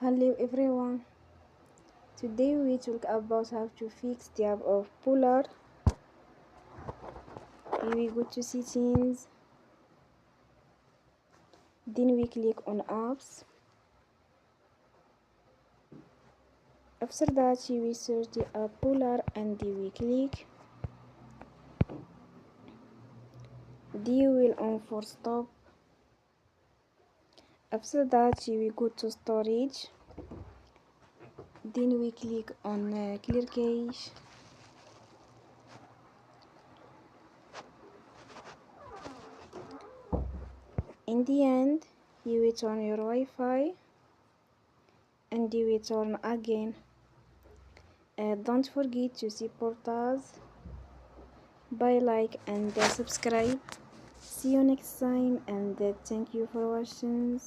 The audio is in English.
Hello everyone. Today we talk about how to fix the app of Polarr. Here we go to settings. Then we click on apps. After that we search the app Polarr and we click. Then we will on for stop. After that we go to storage. Then we click on clear cache. In the end, you will turn your Wi-Fi and you will turn again. Don't forget to support us by like and subscribe. See you next time and thank you for watching.